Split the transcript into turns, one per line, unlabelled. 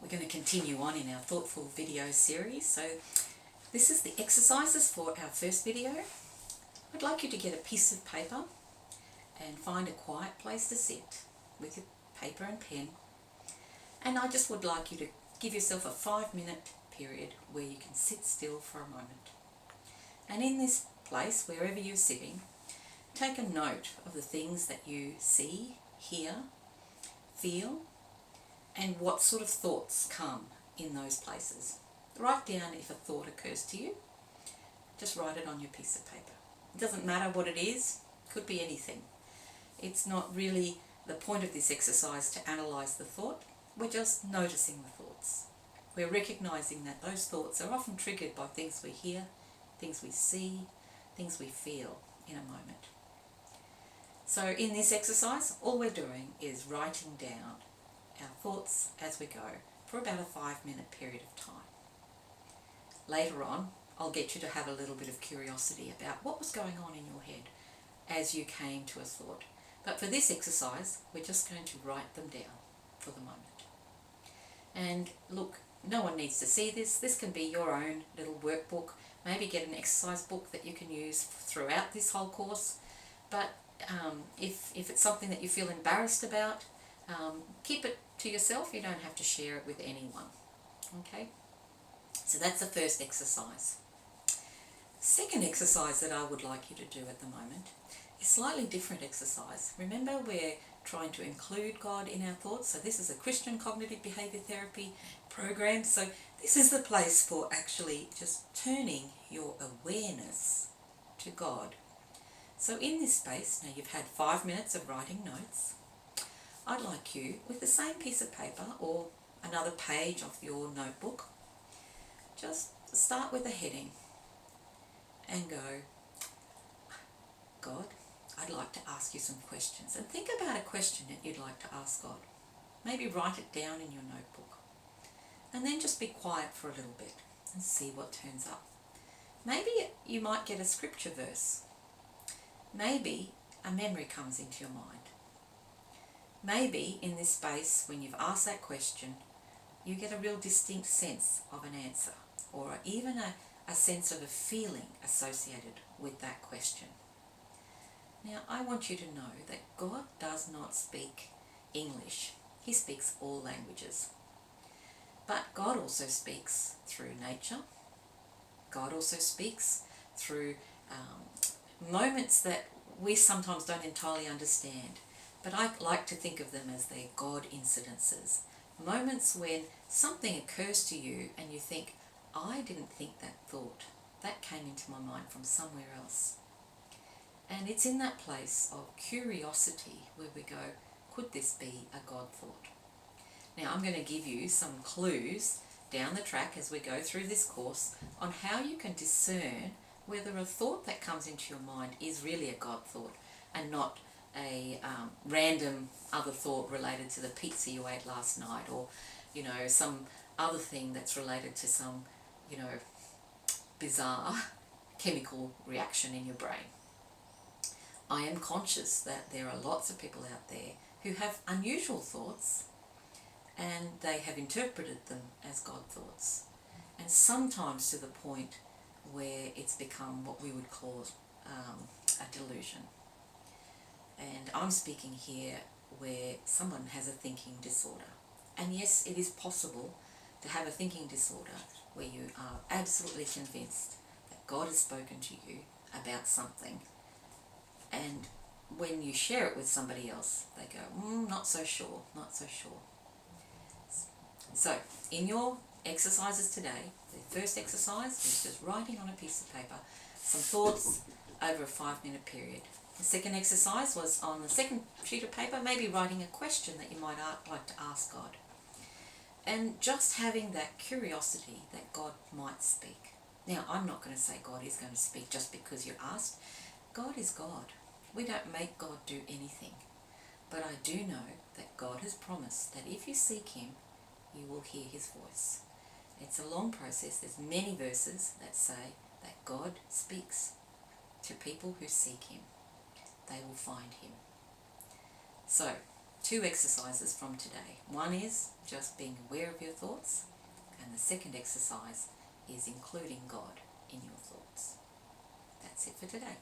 We're going to continue on in our thoughtful video series. So this is the exercises for our first video. I'd like you to get a piece of paper and find a quiet place to sit with your paper and pen. And I just would like you to give yourself a 5-minute period where you can sit still for a moment. And in this place, wherever you're sitting, take a note of the things that you see, hear, feel, and what sort of thoughts come in those places. Write down if a thought occurs to you. Just write it on your piece of paper. It doesn't matter what it is, could be anything. It's not really the point of this exercise to analyse the thought. We're just noticing the thoughts. We're recognising that those thoughts are often triggered by things we hear, things we see, things we feel in a moment. So in this exercise, all we're doing is writing down our thoughts as we go for about a 5-minute period of time. Later on, I'll get you to have a little bit of curiosity about what was going on in your head as you came to a thought. But for this exercise, we're just going to write them down for the moment. And look, no one needs to see this. This can be your own little workbook. Maybe get an exercise book that you can use throughout this whole course. But if it's something that you feel embarrassed about, keep it to yourself. You don't have to share it with anyone. Okay? So that's the first exercise. Second exercise that I would like you to do at the moment is a slightly different exercise. Remember, we're trying to include God in our thoughts. So this is a Christian cognitive behaviour therapy program. So this is the place for actually just turning your awareness to God. So in this space, now you've had 5 minutes of writing notes. I'd like you, with the same piece of paper or another page of your notebook, just start with a heading and go, God, I'd like to ask you some questions. And think about a question that you'd like to ask God. Maybe write it down in your notebook. And then just be quiet for a little bit and see what turns up. Maybe you might get a scripture verse. Maybe a memory comes into your mind. Maybe in this space, when you've asked that question, you get a real distinct sense of an answer, or even a sense of a feeling associated with that question. Now, I want you to know that God does not speak English. He speaks all languages. But God also speaks through nature. God also speaks through moments that we sometimes don't entirely understand. But I like to think of them as their God incidences. Moments when something occurs to you and you think, I didn't think that thought. That came into my mind from somewhere else. And it's in that place of curiosity where we go, could this be a God thought? Now I'm going to give you some clues down the track as we go through this course on how you can discern whether a thought that comes into your mind is really a God thought and not a random other thought related to the pizza you ate last night, or some other thing that's related to some bizarre chemical reaction in your brain. I am conscious that there are lots of people out there who have unusual thoughts and they have interpreted them as God thoughts, and sometimes to the point where it's become what we would call a delusion. And I'm speaking here where someone has a thinking disorder. And yes, it is possible to have a thinking disorder where you are absolutely convinced that God has spoken to you about something, and when you share it with somebody else, they go, not so sure, not so sure. So, in your exercises today, the first exercise is just writing on a piece of paper some thoughts over a 5-minute period. The second exercise was on the second sheet of paper, maybe writing a question that you might like to ask God. And just having that curiosity that God might speak. Now, I'm not going to say God is going to speak just because you're asked. God is God. We don't make God do anything. But I do know that God has promised that if you seek Him, you will hear His voice. It's a long process. There's many verses that say that God speaks to people who seek Him. They will find Him. So, two exercises from today. One is just being aware of your thoughts, and the second exercise is including God in your thoughts. That's it for today.